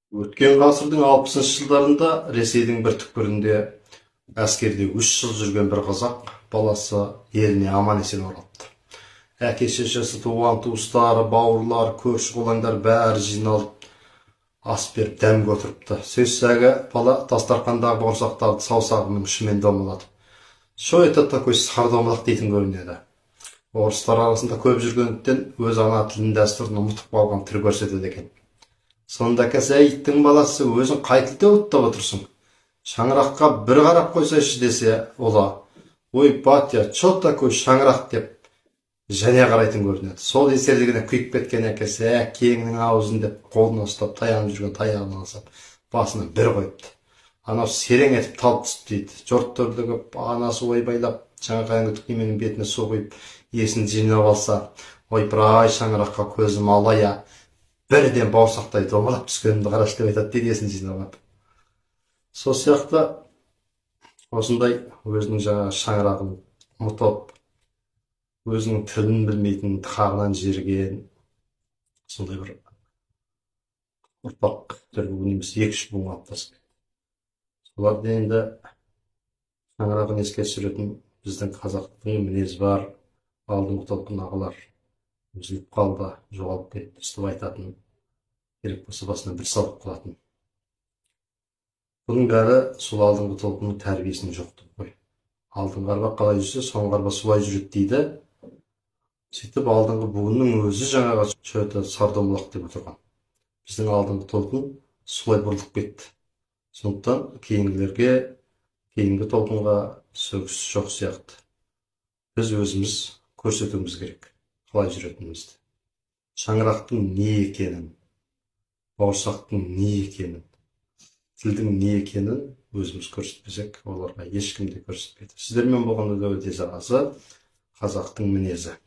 Өткен ғасырдың 60-шы жылдарында Ресейдің бір түкпірінде әскерде 3 жыл жүрген бір қазақ баласы еліне аман-есен оралыпты. Әке-шешесі, туған-туыстары, бауырлар, көрші-қолаңдар бәрі жиналып ас беріп дәмге отырыпты. Сөзсәгі бала дастархандағы бауырсақтарды саусағының ұшымен домалатып, «Что это такой сардомлақ» дейтін көрінеді. Орыстар арасында көп жүргендіктен өз ана тілін дәстүрін ұмытып қалған түр көрсетеді екен. Сонда кәсәйіттің баласы өзін қай тілде ұлттап отырсың? Шаңыраққа бір қарап қойсайшы десе, ола, «Ой, батя, что такое шаңырақ» деп және қарайтын көрінеді. Сол есерлігіне күйіп кеткен әкесі, кеңнің аузын деп қолына ұстап, таянып жүрген таяғын алсап, басына бір қойыпты. Анау серең етіп талып түсті дейді. Жұрт төрдегі анасы ойбайлап, жаңағы күйменің бетіне су құйып, есін жинап алса, ойпыр-ай, шаңыраққа көзім алая, бірден бауырсақтай домалап түскенімді қарашы деп айтады дейді, есін жинап. Сол сияқты осындай өзінің жаңа шаңырағын ұмытып, өзінің тілін білмейтін, тағынан жерген, сондай бір ұрпақ немесе 2-3 буын қалыптасып. Соларда енді шаңырағын еске түсіретін біздің қазақтың мінез бар, алдыңғы толқын ағалар үзіліп қалды, жоғалып кетті, өстіп айтатын, керек болса басына бір салып қалатын. Бұның бәрі сол алдыңғы толқынның тәрбиесінің жоқтығы ғой. Алдыңғы арба қалай жүрсе, соңғы арба солай жүреді дейді. Сөйтіп алдыңғы буынның өзі жаңаға шөті сардомлақ деп отырған. Біздің алдыңғы толқын солай бұрылып кетті. Сондықтан кейінгілерге, кейінгі толқынға сөгіс жоқ сияқты. Біз өзіміз көрсетуіміз керек, қалай жүретінімізді. Шаңырақтың не екенін, бауырсақтың не екенін, тілдің не екенін өзіміз көрсетпесек, оларға ешкім де көрсетпейді. Сіздермен болған өте жағасы қазақтың мінезі.